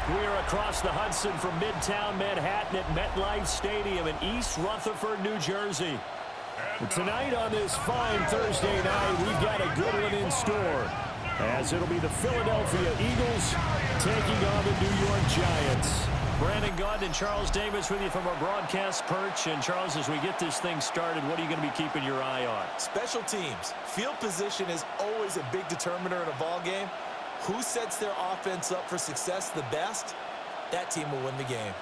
We're across the Hudson from Midtown Manhattan at MetLife Stadium in East Rutherford, New Jersey. Tonight on this fine Thursday night, we've got a good one in store, as it'll be the Philadelphia Eagles taking on the New York Giants. Brandon Gaudin and Charles Davis with you from our broadcast perch. And Charles, as we get this thing started, what are you going to be keeping your eye on? Special teams. Field position is always a big determiner in a ball game. Who sets their offense up for success the best, that team will win the game.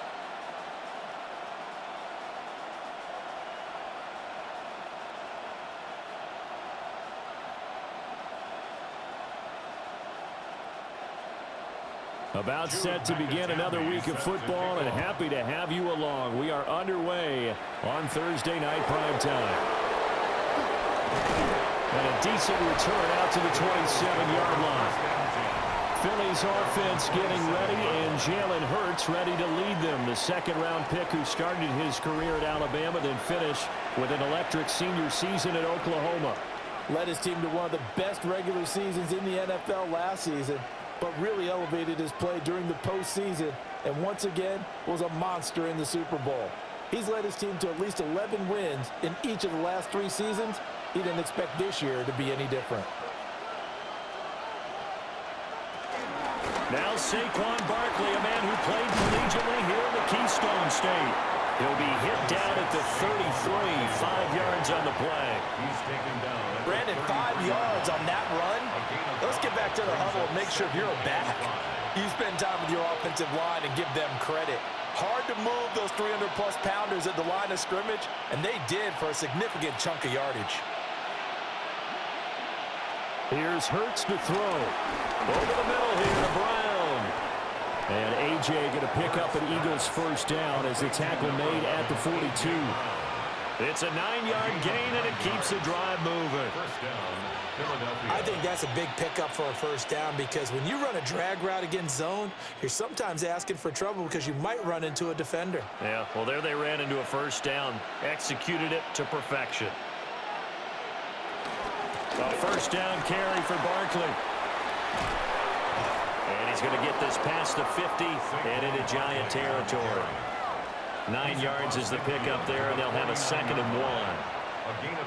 About set to begin another week of football, and happy to have you along. We are underway on Thursday night primetime. And a decent return out to the 27-yard line. Philly's offense getting ready, and Jalen Hurts ready to lead them. The second-round pick who started his career at Alabama, then finished with an electric senior season at Oklahoma. Led his team to one of the best regular seasons in the NFL last season, but really elevated his play during the postseason, and once again was a monster in the Super Bowl. He's led his team to at least 11 wins in each of the last 3 seasons. He didn't expect this year to be any different. Now Saquon Barkley, a man who played collegiately here in the Keystone State. He'll be hit down at the 33, 5 yards on the play. He's taken down. Brandon, 5 yards on that run. Let's get back to the huddle and make sure you're back. You spend time with your offensive line and give them credit. Hard to move those 300-plus pounders at the line of scrimmage, and they did for a significant chunk of yardage. Here's Hurts to throw. Over the middle here to Brown. And A.J. going to pick up an Eagles first down as the tackle made at the 42. It's a 9-yard gain, and it keeps the drive moving. First down, Philadelphia. I think that's a big pickup for a first down, because when you run a drag route against zone, you're sometimes asking for trouble because you might run into a defender. Yeah, well, there they ran into a first down. Executed it to perfection. A first down carry for Barkley. And he's going to get this past the 50 and into Giant territory. 9 yards is the pickup there, and they'll have a 2nd and 1.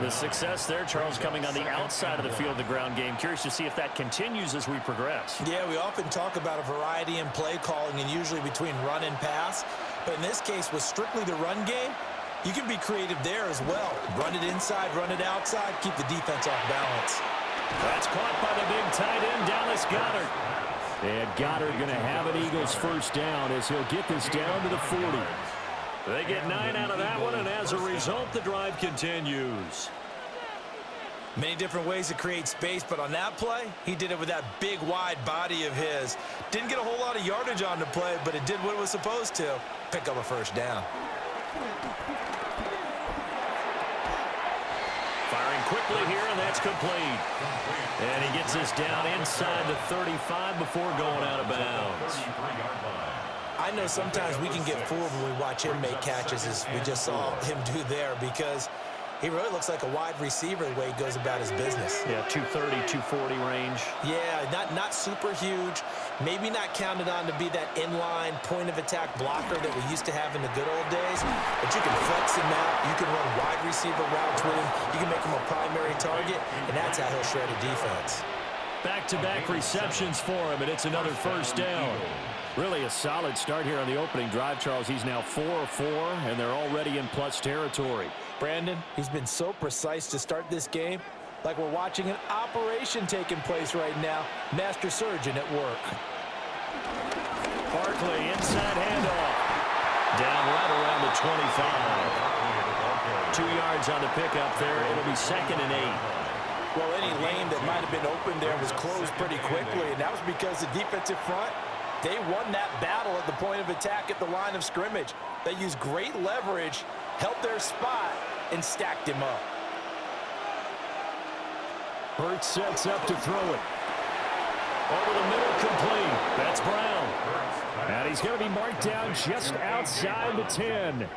The success there, Charles, coming on the outside of the field, the ground game. Curious to see if that continues as we progress. Yeah, we often talk about a variety in play calling, and usually between run and pass. But in this case, with strictly the run game, you can be creative there as well. Run it inside, run it outside, keep the defense off balance. That's caught by the big tight end, Dallas Goedert. And Goedert going to have an Eagles first down as he'll get this down to the 40. They get 9 out of that one, and as a result, the drive continues. Many different ways to create space, but on that play, he did it with that big, wide body of his. Didn't get a whole lot of yardage on the play, but it did what it was supposed to. Pick up a first down. Firing quickly here, and that's complete. And he gets us down inside the 35 before going out of bounds. I know sometimes we can get fooled when we watch him make catches, as we just saw him do there, because he really looks like a wide receiver the way he goes about his business. Yeah, 230, 240 range. Yeah, not super huge. Maybe not counted on to be that inline point-of-attack blocker that we used to have in the good old days. But you can flex him out. You can run wide receiver routes with him. You can make him a primary target, and that's how he'll shred a defense. Back-to-back receptions for him, and it's another first down. Really a solid start here on the opening drive, Charles. He's now 4 of 4, and they're already in plus territory. Brandon, he's been so precise to start this game, like we're watching an operation taking place right now. Master surgeon at work. Barkley, inside handoff. Down right around the 25. 2 yards on the pickup there. It'll be 2nd and 8. Well, any lane that might have been open there was closed pretty quickly, and that was because the defensive front, they won that battle at the point of attack at the line of scrimmage. They used great leverage, held their spot, and stacked him up. Hurts sets up to throw it. Over the middle, complete. That's Brown. And he's going to be marked down just outside the 10.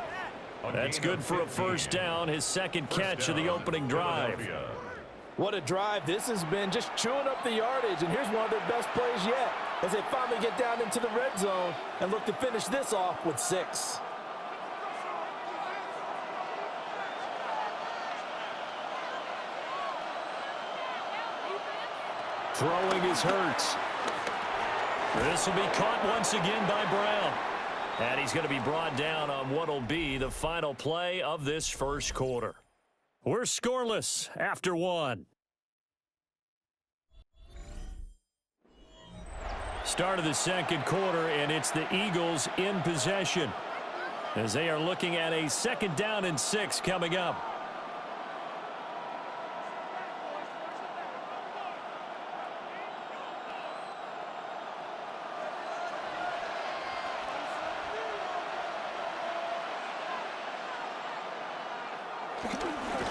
That's good for a first down, his 2nd catch of the opening drive. What a drive this has been, just chewing up the yardage, and here's one of their best plays yet. as they finally get down into the red zone and look to finish this off with 6. Throwing is Hurts. This will be caught once again by Brown. And he's going to be brought down on what will be the final play of this first quarter. We're scoreless after 1. Start of the second quarter, and it's the Eagles in possession as they are looking at a 2nd down and 6 coming up.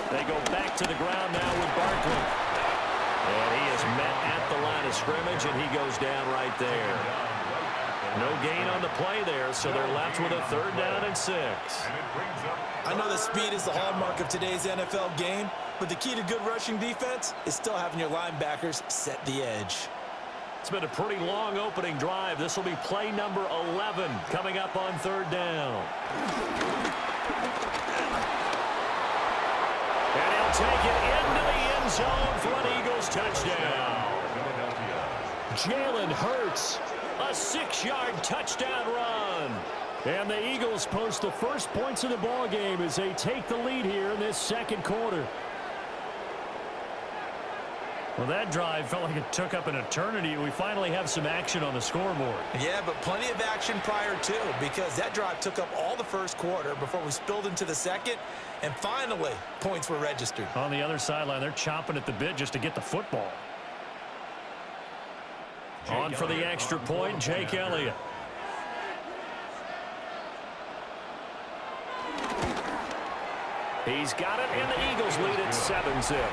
They go back to the ground now with Barkley. And he is met at the line of scrimmage, and he goes down right there. No gain on the play there, so they're left with a 3rd down and 6. I know that speed is the hallmark of today's NFL game, but the key to good rushing defense is still having your linebackers set the edge. It's been a pretty long opening drive. This will be play number 11 coming up on 3rd down. And he'll take it into the end zone for an Eagles touchdown. Jalen Hurts, a 6-yard touchdown run. And the Eagles post the first points of the ball game as they take the lead here in this second quarter. Well, that drive felt like it took up an eternity. We finally have some action on the scoreboard. Yeah, but plenty of action prior to, because that drive took up all the first quarter before we spilled into the second, and finally, points were registered. On the other sideline, they're chomping at the bit just to get the football. On for the extra point, Jake Elliott. He's got it, and the Eagles lead at 7-zip.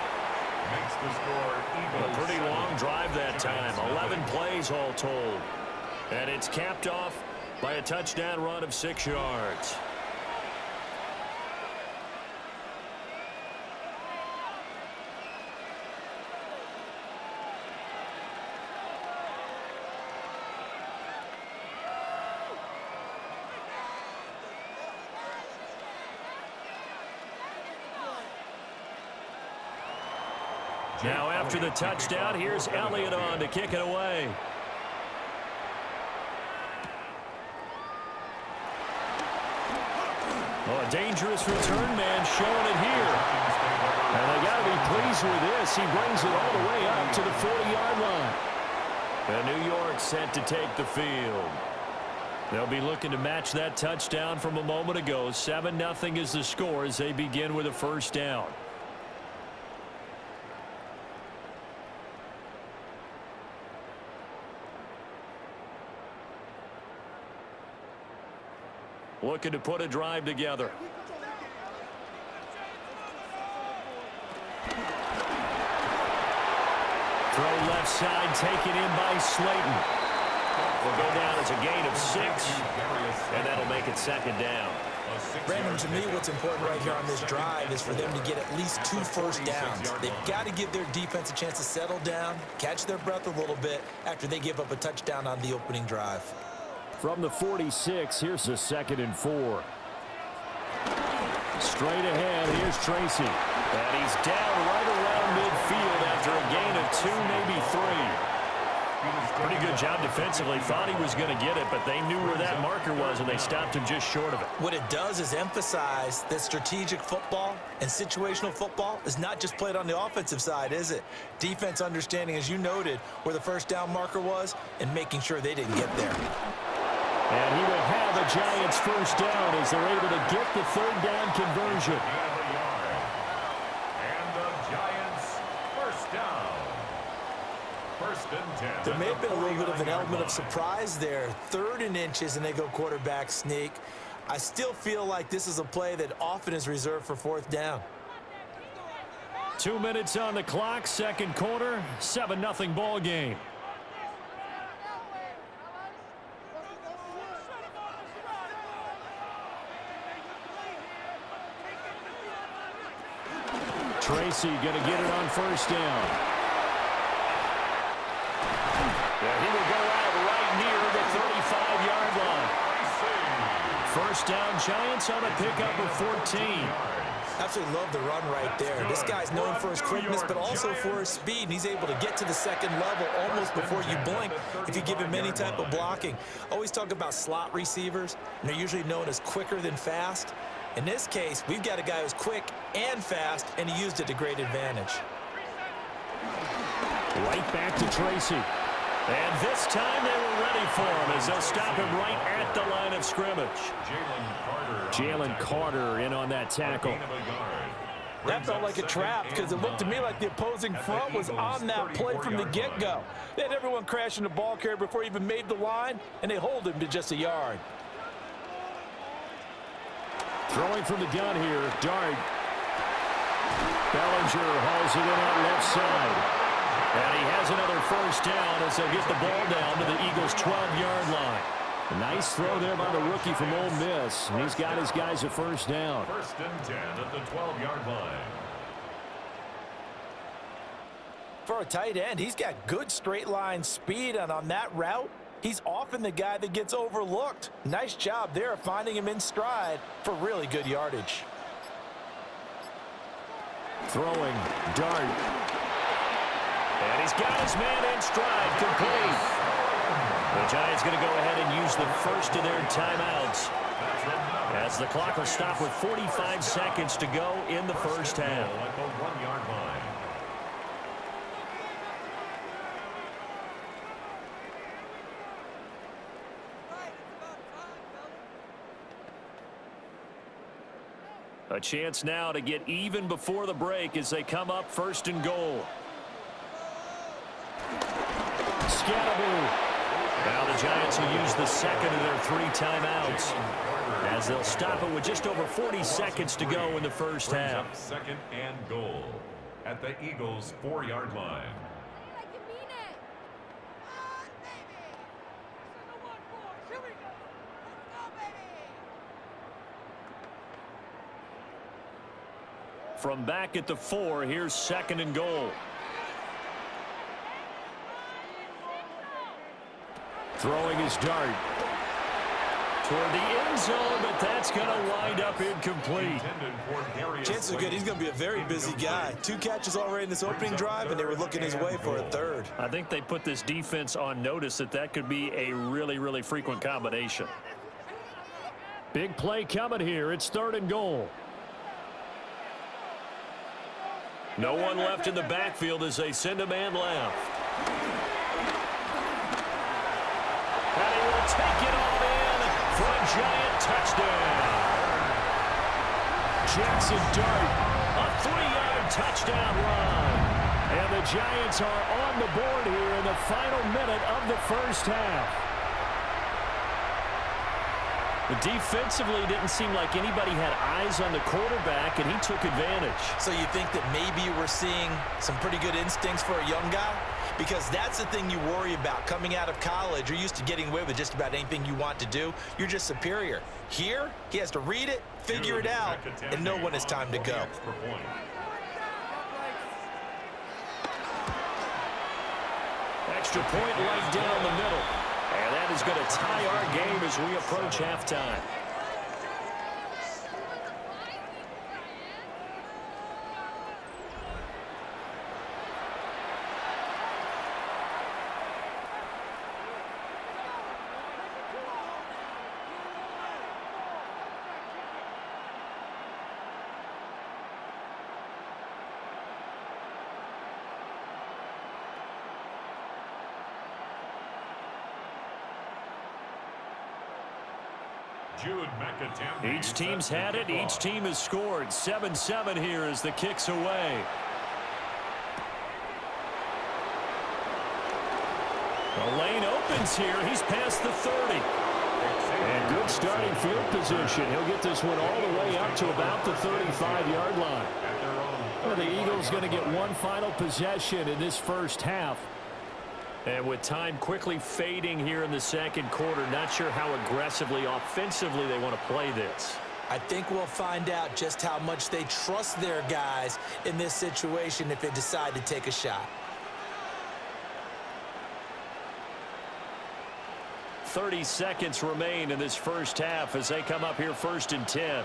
Makes the score Eagles. A pretty long drive that time. 11 plays all told. And it's capped off by a touchdown run of 6 yards. Now after the touchdown, here's Elliott on to kick it away. Oh, a dangerous return man showing it here. And they got to be pleased with this. He brings it all the way up to the 40-yard line. And New York set to take the field. They'll be looking to match that touchdown from a moment ago. 7-0 is the score as they begin with a first down. Looking to put a drive together. Throw left side, taken in by Slayton. Will go down as a gain of 6, and that'll make it 2nd down. Brandon, to me, what's important right here on this drive is for them to get at least 2 first downs. They've got to give their defense a chance to settle down, catch their breath a little bit after they give up a touchdown on the opening drive. From the 46, here's a 2nd and 4. Straight ahead, here's Tracy. And he's down right around midfield after a gain of 2, maybe 3. Pretty good job defensively. Thought he was going to get it, but they knew where that marker was, and they stopped him just short of it. What it does is emphasize that strategic football and situational football is not just played on the offensive side, is it? Defense understanding, as you noted, where the first down marker was and making sure they didn't get there. And he will have the Giants first down as they're able to get the 3rd down conversion. And the Giants first down. 1st and 10. There may have been a little bit of an element of surprise there. 3rd and inches, and they go quarterback sneak. I still feel like this is a play that often is reserved for 4th down. 2 minutes on the clock, second quarter, 7-0 ball game. Tracy going to get it on first down. Yeah, he will go out First down, Giants on a pickup of 14. Absolutely love the run right there. This guy's known for his quickness, but also for his speed. And he's able to get to the second level almost before you blink if you give him any type of blocking. Always talk about slot receivers, and they're usually known as quicker than fast. In this case, we've got a guy who's quick and fast, and he used it to great advantage. Right back to Tracy. And this time they were ready for him as they'll stop him right at the line of scrimmage. Jalen Carter in on that tackle. That felt like a trap because it looked to me like the opposing front was on that play from the get-go. They had everyone crashing the ball carrier before he even made the line, and they hold him to just a yard. Throwing from the gun here, Dart. Bellinger hauls it in on left side. And he has another first down as they'll get the ball down to the Eagles' 12-yard line. A nice throw there by the rookie from Ole Miss. And he's got his guys a first down. First and 10 at the 12-yard line. For a tight end, he's got good straight line speed, and on that route, he's often the guy that gets overlooked. Nice job there of finding him in stride for really good yardage. Throwing, Dart. And he's got his man in stride, complete. The Giants going to go ahead and use the first of their timeouts as the clock will stop with 45 seconds to go in the first half. At the 1-yard line. A chance now to get even before the break as they come up first and goal. Scatterboo. Now the Giants will use the second of their 3 timeouts as they'll stop it with just over 40 seconds to go in the first half. Second and goal at the Eagles' 4-yard line. From back at the 4, here's second and goal. Throwing his Dart toward the end zone, but that's going to wind up incomplete. Chances are good he's going to be a very busy guy. 2 catches already in this opening drive, and they were looking his way for a third. I think they put this defense on notice that could be a really, really frequent combination. Big play coming here. It's third and goal. No one left in the backfield as they send a man left. And he will take it all in for a Giant touchdown. Jackson Dart, a 3-yard touchdown run. And the Giants are on the board here in the final minute of the first half. Defensively, it didn't seem like anybody had eyes on the quarterback, and he took advantage. So you think that maybe we're seeing some pretty good instincts for a young guy? Because that's the thing you worry about. Coming out of college, you're used to getting away with just about anything you want to do. You're just superior. Here, he has to read it, figure it out, and know when it's time to go. Extra point right down the middle. And that is going to tie our game as we approach halftime. Each team's had it. Each team has scored. 7-7 here as the kick's away. The lane opens here. He's past the 30. And good starting field position. He'll get this one all the way up to about the 35-yard line. Well, the Eagles going to get one final possession in this first half. And with time quickly fading here in the second quarter, not sure how aggressively, offensively they want to play this. I think we'll find out just how much they trust their guys in this situation if they decide to take a shot. 30 seconds remain in this first half as they come up here 1st and 10.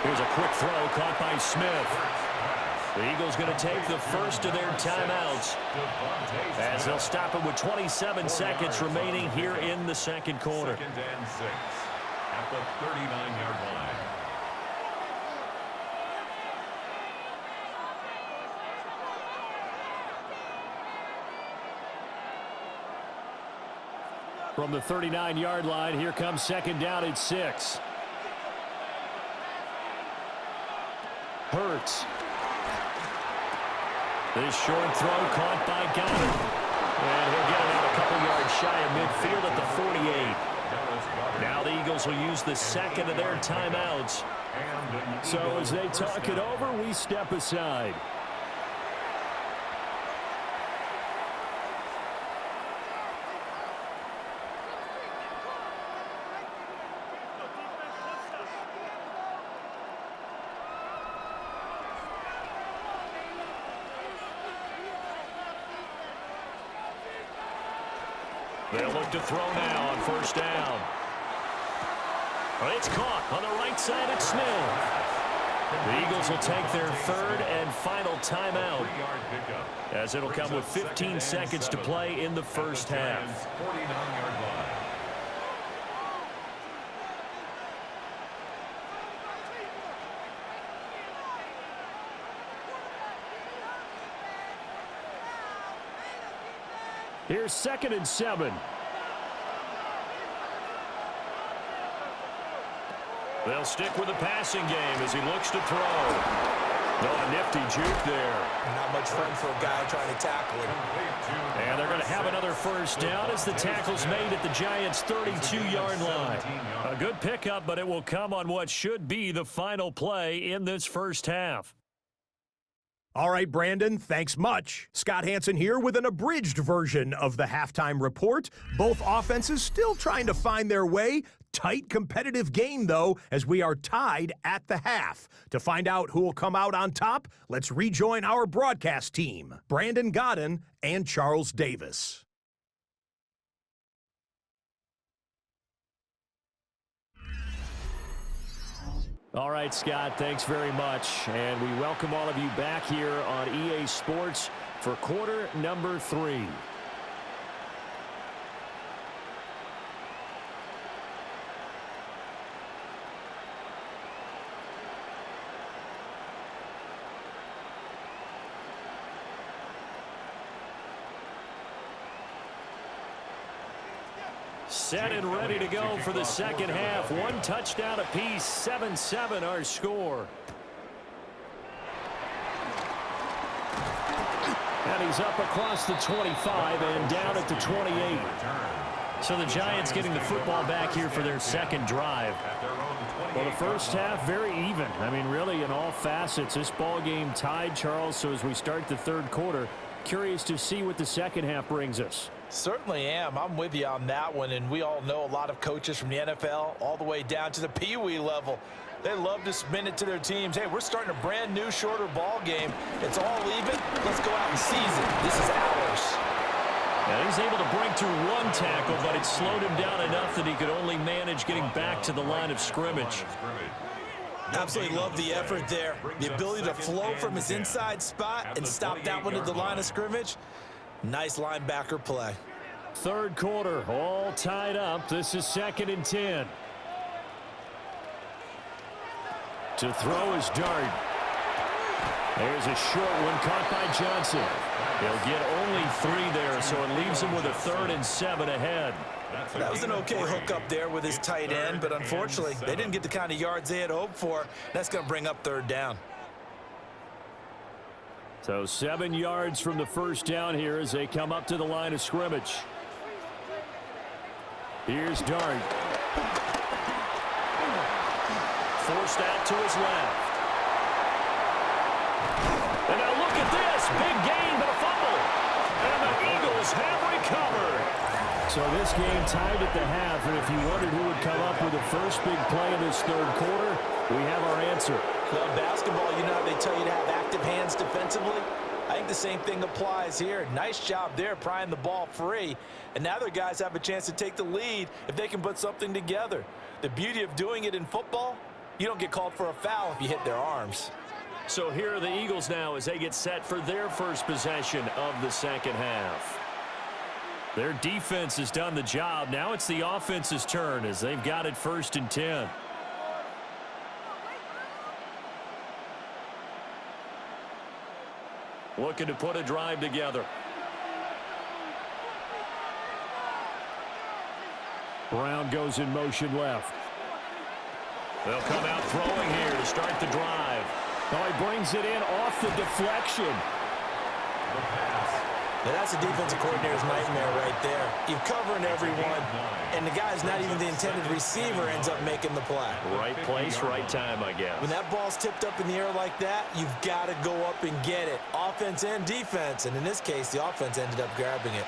Here's a quick throw caught by Smith. The Eagles going to take the first of their timeouts as they'll stop it with 27 seconds remaining here in the second quarter. 2nd and 6 at the 39-yard line. From the 39-yard line, here comes 2nd down at 6. Hurts. This short throw caught by Goddard. And he'll get it out a couple yards shy of midfield at the 48. Now the Eagles will use the second of their timeouts. So as they talk it over, we step aside. They'll look to throw now on 1st down. Well, it's caught on the right side at Smith. The Eagles will take their 3rd and final timeout as it'll come with 15 seconds to play in the first half. 49-yard line. Here's 2nd and 7. They'll stick with the passing game as he looks to throw. Oh, a nifty juke there. Not much fun for a guy trying to tackle him. And they're going to have another first down as the tackle's made at the Giants' 32-yard line. A good pickup, but it will come on what should be the final play in this first half. All right, Brandon, thanks much. Scott Hansen here with an abridged version of the halftime report. Both offenses still trying to find their way. Tight competitive game, though, as we are tied at the half. To find out who will come out on top, let's rejoin our broadcast team, Brandon Godden and Charles Davis. All right, Scott, thanks very much. And we welcome all of you back here on EA Sports for quarter number 3. Set and ready to go for the second half. 1 touchdown apiece, 7-7 our score. And he's up across the 25 and down at the 28. So the Giants getting the football back here for their second drive. Well, the first half, very even. I mean, really, in all facets, this ball game tied, Charles. So as we start the third quarter, curious to see what the second half brings us. Certainly am. I'm with you on that one, and we all know a lot of coaches from the NFL all the way down to the Pee-wee level. They love to spin it to their teams. Hey, we're starting a brand new, shorter ball game. It's all even. Let's go out and seize it. This is ours. Now he's able to break through 1 tackle, but it slowed him down enough that he could only manage getting back to the line of scrimmage. Absolutely love the effort there. The ability to flow from his inside spot and stop that one at the line of scrimmage. Nice linebacker play. Third quarter, all tied up. This is 2nd and 10. To throw is Dart. There's a short one caught by Johnson. He'll get only 3 there, so it leaves him with a 3rd and 7 ahead. That was an okay hook up there with his tight end, but unfortunately, they didn't get the kind of yards they had hoped for. That's going to bring up 3rd down. So 7 yards from the first down here as they come up to the line of scrimmage. Here's Dart. Forced out to his left. And now look at this. Big gain, but a fumble. And the Eagles have recovered. So this game tied at the half, and if you wondered who would come up with the first big play in this third quarter, we have our answer. Well, basketball, you know how they tell you to have active hands defensively? I think the same thing applies here. Nice job there prying the ball free. And now their guys have a chance to take the lead if they can put something together. The beauty of doing it in football, you don't get called for a foul if you hit their arms. So here are the Eagles now as they get set for their first possession of the second half. Their defense has done the job. Now it's the offense's turn as they've got it 1st and 10. Looking to put a drive together. Brown goes in motion left. They'll come out throwing here to start the drive. Oh, he brings it in off the deflection. Yeah, that's a defensive coordinator's nightmare right there. You're covering everyone, and the guy's not even the intended receiver ends up making the play. Right place, right time, I guess. When that ball's tipped up in the air like that, you've got to go up and get it. Offense and defense, and in this case, the offense ended up grabbing it.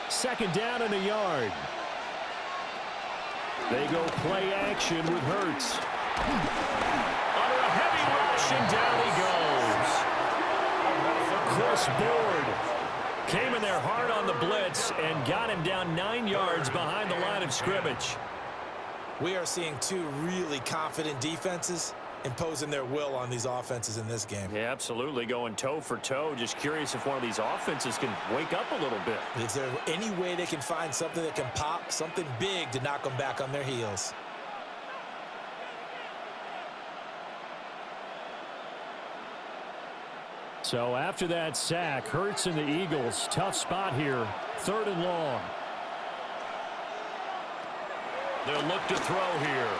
2nd down and a yard. They go play action with Hurts. Under a heavy rush, and down he goes. Chris Board came in there hard on the blitz and got him down 9 yards behind the line of scrimmage. We are seeing two really confident defenses imposing their will on these offenses in this game. Yeah, absolutely, going toe for toe. Just curious if one of these offenses can wake up a little bit. Is there any way they can find something that can pop, something big to knock them back on their heels? So after that sack, Hurts and the Eagles, tough spot here, 3rd and long. They'll look to throw here.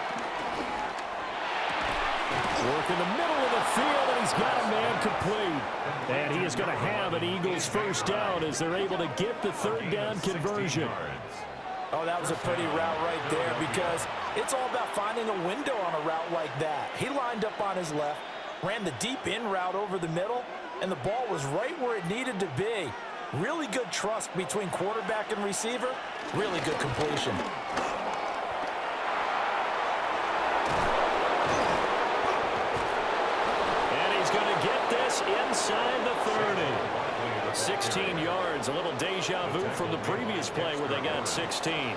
Work in the middle of the field, and he's got a man complete. And he is going to have an Eagles 1st down as they're able to get the 3rd down conversion. Oh, that was a pretty route right there because it's all about finding a window on a route like that. He lined up on his left, ran the deep in route over the middle, and the ball was right where it needed to be. Really good trust between quarterback and receiver. Really good completion. And he's going to get this inside the 30. 16 yards, a little deja vu from the previous play where they got 16.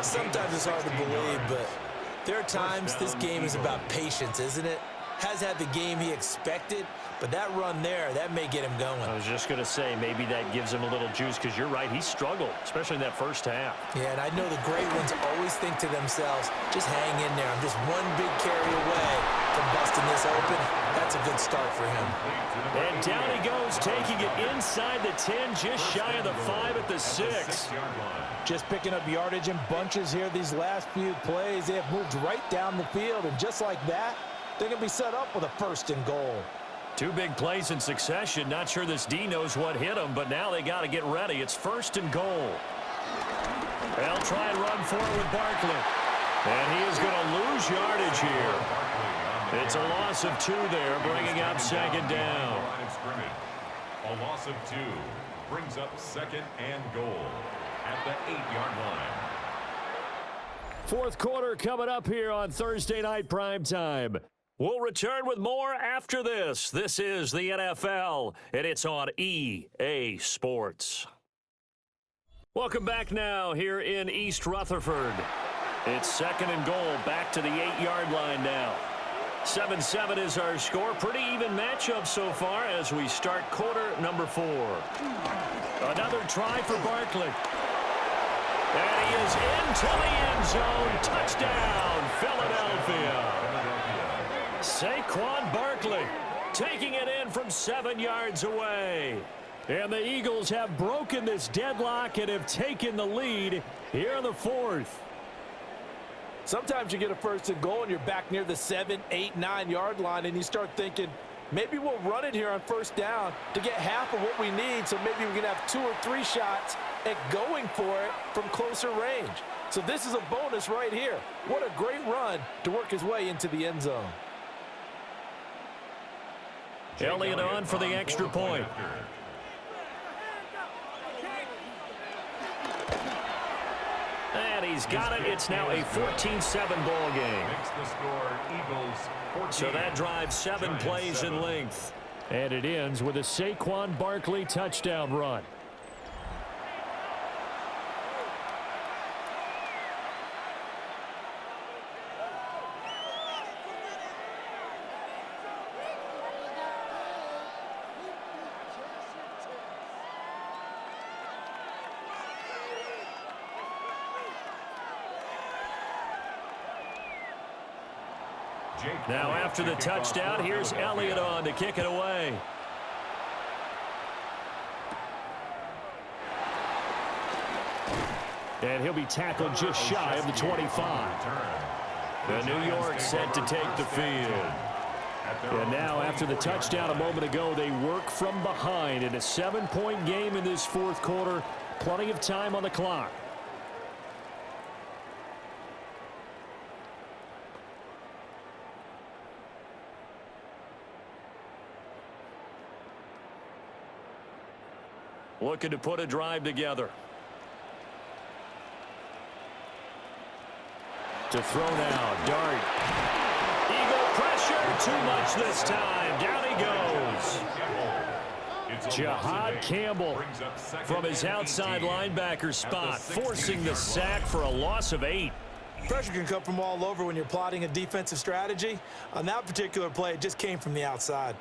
Sometimes it's hard to believe, but there are times this game is about patience, isn't it? Has had the game he expected, but that run there, that may get him going. I was just going to say, maybe that gives him a little juice because you're right, he struggled, especially in that 1st half. Yeah, and I know the great ones always think to themselves, just hang in there. I'm just one big carry away from busting this open. That's a good start for him. And down he goes, taking it inside the 10, just shy of the 5 at the 6. Just picking up yardage in bunches here these last few plays. They have moved right down the field, and just like that, they're going to be set up with a 1st and goal. 2 big plays in succession. Not sure this D knows what hit him, but now they got to get ready. It's 1st and goal. They'll try and run for it with Barkley. And he is going to lose yardage here. It's a loss of 2 there, bringing up 2nd down. A loss of 2 brings up 2nd and goal at the 8-yard line. 4th quarter coming up here on Thursday Night Primetime. We'll return with more after this. This is the NFL, and it's on EA Sports. Welcome back now here in East Rutherford. It's 2nd and goal, back to the 8-yard line now. 7-7 is our score. Pretty even matchup so far as we start quarter number 4. Another try for Barkley. And he is into the end zone. Touchdown, Philadelphia. Saquon Barkley taking it in from 7 yards away. And the Eagles have broken this deadlock and have taken the lead here in the 4th. Sometimes you get a 1st and goal and you're back near the 7, 8, 9-yard line, and you start thinking, maybe we'll run it here on 1st down to get half of what we need, so maybe we can have 2 or 3 shots at going for it from closer range. So this is a bonus right here. What a great run to work his way into the end zone. Elliott on for the extra point. And he's got it. It's now a 14-7 ball game. Makes the score Eagles 14. So that drives 7 plays in length. And it ends with a Saquon Barkley touchdown run. Now after the touchdown, here's Elliott on to kick it away. And he'll be tackled just shy of the 25. The New York set to take the field. And now after the touchdown a moment ago, they work from behind in a 7-point game in this fourth quarter. Plenty of time on the clock. Looking to put a drive together. To throw now, Dart. Eagle pressure, too much this time. Down he goes. Jihad Campbell from his outside linebacker spot, forcing the sack for a loss of 8. Pressure can come from all over when you're plotting a defensive strategy. On that particular play, it just came from the outside.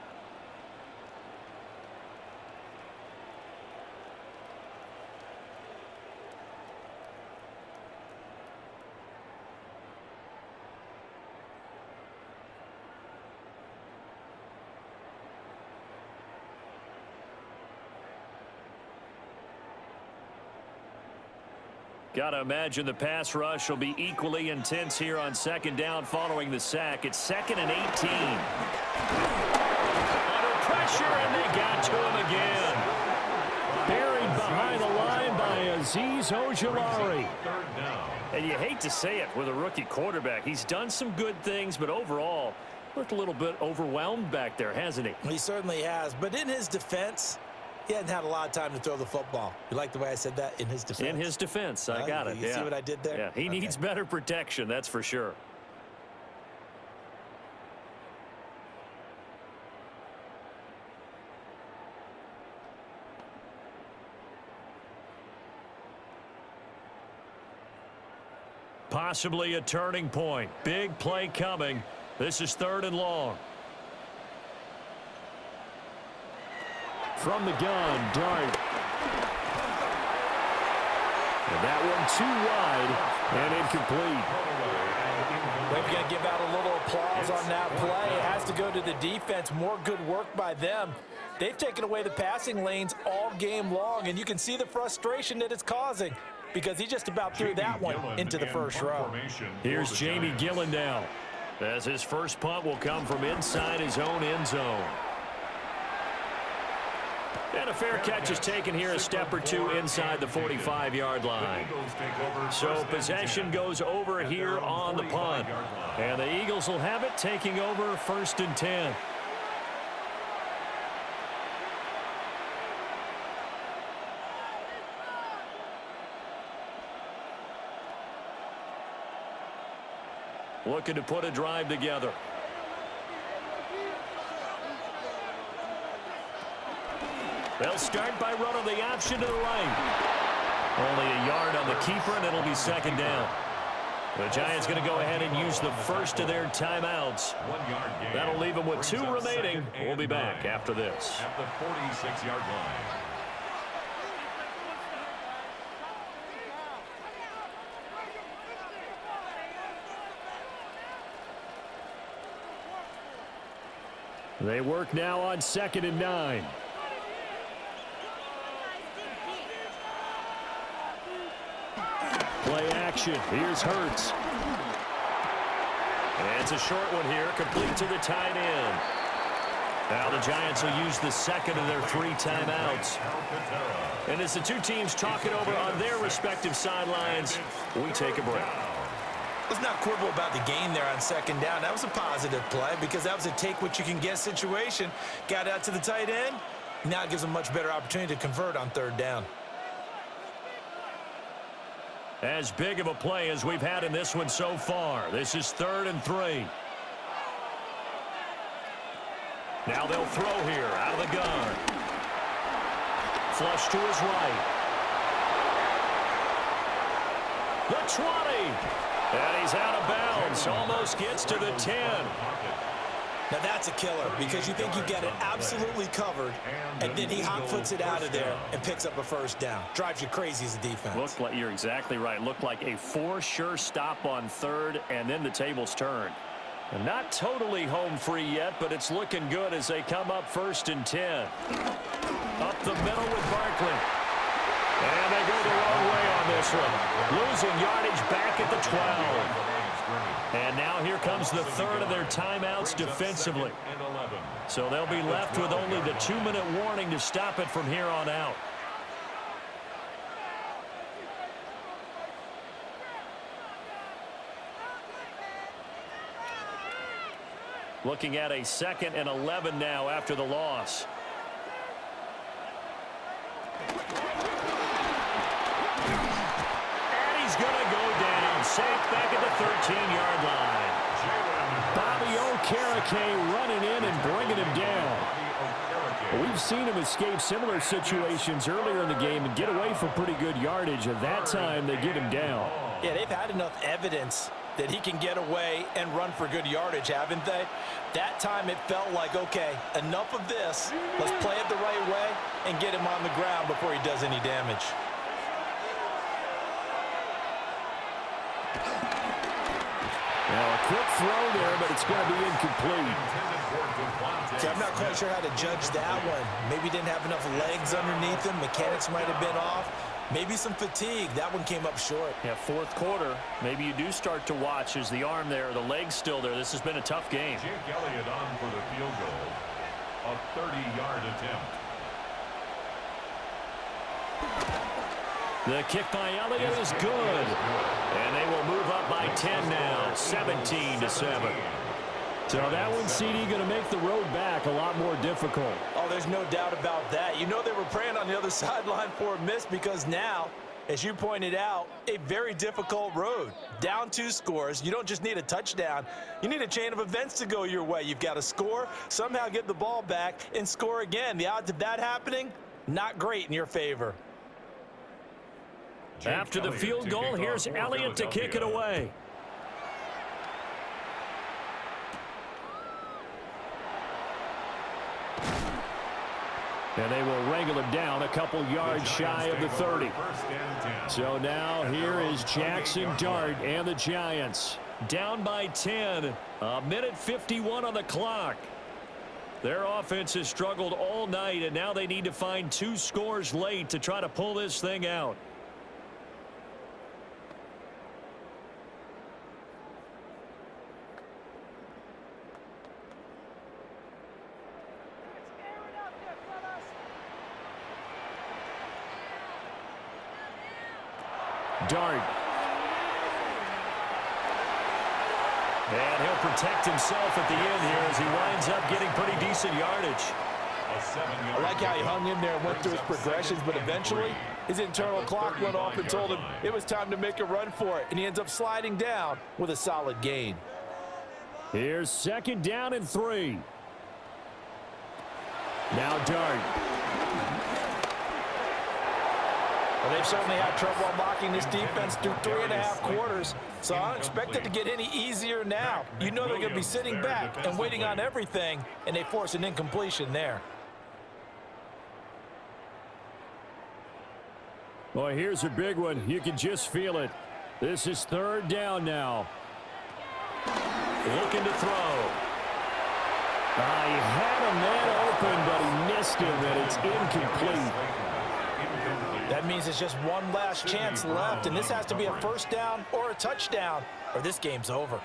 Got to imagine the pass rush will be equally intense here on second down following the sack. It's 2nd and 18. Under pressure, and they got to him again. Buried behind the line by Azeez Ojulari. And you hate to say it with a rookie quarterback. He's done some good things, but overall, looked a little bit overwhelmed back there, hasn't he? He certainly has, but in his defense, he hadn't had a lot of time to throw the football. You like the way I said that? In his defense? In his defense. I got it. You see what I did there? Yeah, he needs better protection, that's for sure. Possibly a turning point. Big play coming. This is 3rd and long. From the gun, Dart. And that one too wide and incomplete. We're going to give out a little applause on that play. It has to go to the defense. More good work by them. They've taken away the passing lanes all game long, and you can see the frustration that it's causing because he just about threw that one into the first row. Here's Jamie Gillen now, as his first punt will come from inside his own end zone. And a fair catch is taken here a step or two inside the 45-yard line. So possession goes over here on the punt. And the Eagles will have it, taking over 1st and 10. Looking to put a drive together. They'll start by running the option to the right. Only a yard on the keeper, and it'll be 2nd down. The Giants going to go ahead and use the first of their timeouts. That'll leave them with 2 remaining. We'll be back after this. At the 46-yard line. They work now on 2nd and 9. Play action. Here's Hurts. And it's a short one here, complete to the tight end. Now the Giants will use the 2nd of their 3 timeouts. And as the 2 teams talk it over on their respective sidelines, we take a break. Let's not quibble about the gain there on 2nd down. That was a positive play because that was a take-what-you-can-get situation. Got out to the tight end. Now it gives them a much better opportunity to convert on 3rd down. As big of a play as we've had in this one so far. This is 3rd and 3. Now they'll throw here out of the gun. Flush to his right. The 20. And he's out of bounds. Almost gets to the 10. Now that's a killer because you think you get it absolutely covered, and then he hot foots it out of there and picks up a first down. Drives you crazy as a defense. Looked like, you're exactly right. Looked like a for-sure stop on third, and then the tables turned. And not totally home free yet, but it's looking good as they come up 1st and 10. Up the middle with Barkley. And they go the wrong way on this one. Losing yardage back at the 12. And now here comes the third of their timeouts defensively. So they'll be left with only the 2-minute warning to stop it from here on out. Looking at a 2nd and 11 now after the loss. And he's going to go down. Safe back at the 13-yard line. Bobby Okereke running in and bringing him down. We've seen him escape similar situations earlier in the game and get away for pretty good yardage. At that time, they get him down. Yeah, they've had enough evidence that he can get away and run for good yardage, haven't they? That time it felt like, okay, enough of this. Let's play it the right way and get him on the ground before he does any damage. Now a quick throw there, but it's going to be incomplete. See, I'm not quite sure how to judge that one. Maybe didn't have enough legs underneath him. Mechanics might have been off. Maybe some fatigue. That one came up short. Yeah, 4th quarter. Maybe you do start to watch as the arm there, the leg's still there. This has been a tough game. Jake Elliott on for the field goal. A 30-yard attempt. The kick by Elliott is good. And they will move up by 10 now, 17-7. So that one, CD, going to make the road back a lot more difficult. Oh, there's no doubt about that. You know they were praying on the other sideline for a miss because now, as you pointed out, a very difficult road. Down 2 scores. You don't just need a touchdown. You need a chain of events to go your way. You've got to score, somehow get the ball back, and score again. The odds of that happening, not great in your favor. After the field goal, here's Elliott to kick it away. And they will wrangle him down a couple yards shy of the 30. So now here is Jackson Dart and the Giants. Down by 10. A minute 51 on the clock. Their offense has struggled all night, and now they need to find 2 scores late to try to pull this thing out. Dart. And he'll protect himself at the end here as he winds up getting pretty decent yardage. I like how he hung in there and went through his progressions, but eventually his internal clock went off and told him it was time to make a run for it, and he ends up sliding down with a solid gain. Here's 2nd down and 3. Now Dart. Well, they've certainly had trouble unlocking this defense through 3.5 quarters, so I don't expect it to get any easier now. You know they're going to be sitting back and waiting on everything, and they force an incompletion there. Boy, here's a big one. You can just feel it. This is 3rd down now. Looking to throw. He had a man open, but he missed him, and it's incomplete. That means it's just one last chance left, and this has to be a 1st down or a touchdown, or this game's over.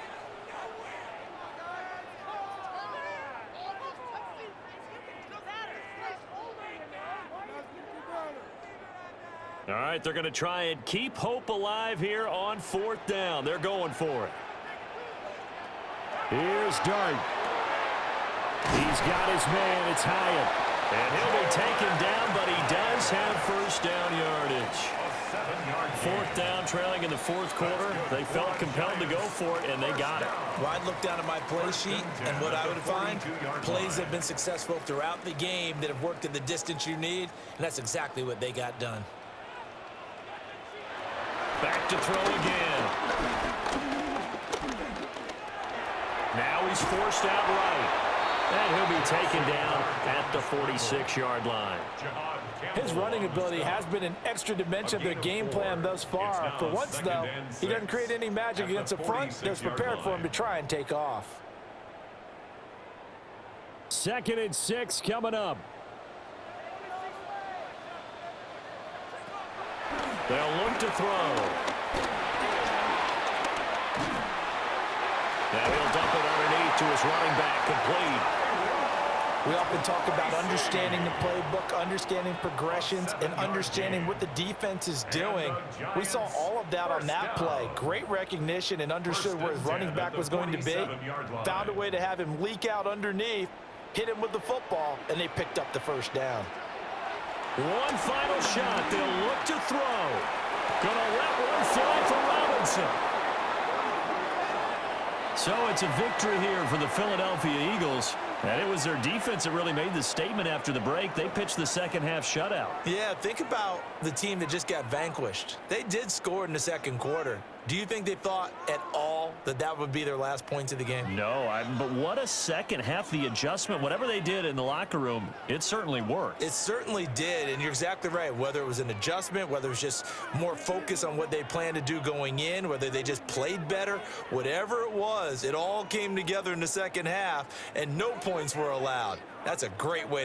All right, they're going to try and keep hope alive here on 4th down. They're going for it. Here's Dart. He's got his man. It's Hyatt. And he'll be taken down, but he does have 1st down yardage. Fourth down, trailing in the fourth quarter. They felt compelled to go for it, and they got it. Well, I'd look down at my play sheet, and what I would find, plays have been successful throughout the game that have worked in the distance you need, and that's exactly what they got done. Back to throw again. Now he's forced out right. And he'll be taken down at the 46-yard line. His running ability has been an extra dimension of their game plan thus far. For once, though, he doesn't create any magic against the front. They're prepared for him to try and take off. 2nd and 6 coming up. They'll look to throw. Now he'll dump it underneath to his running back, complete. We often talk about understanding the playbook, understanding progressions, and understanding what the defense is doing. We saw all of that on that play. Great recognition and understood where his running back was going to be. Found a way to have him leak out underneath, hit him with the football, and they picked up the first down. One final shot. They'll look to throw. Gonna let one fly for Robinson. So it's a victory here for the Philadelphia Eagles. And it was their defense that really made the statement after the break. They pitched the second-half shutout. Yeah, think about the team that just got vanquished. They did score in the second quarter. Do you think they thought at all that that would be their last points of the game? No, but what a second half. The adjustment, whatever they did in the locker room, it certainly worked. It certainly did, and you're exactly right. Whether it was an adjustment, whether it was just more focus on what they planned to do going in, whether they just played better, whatever it was, it all came together in the second half, and no points were allowed. That's a great way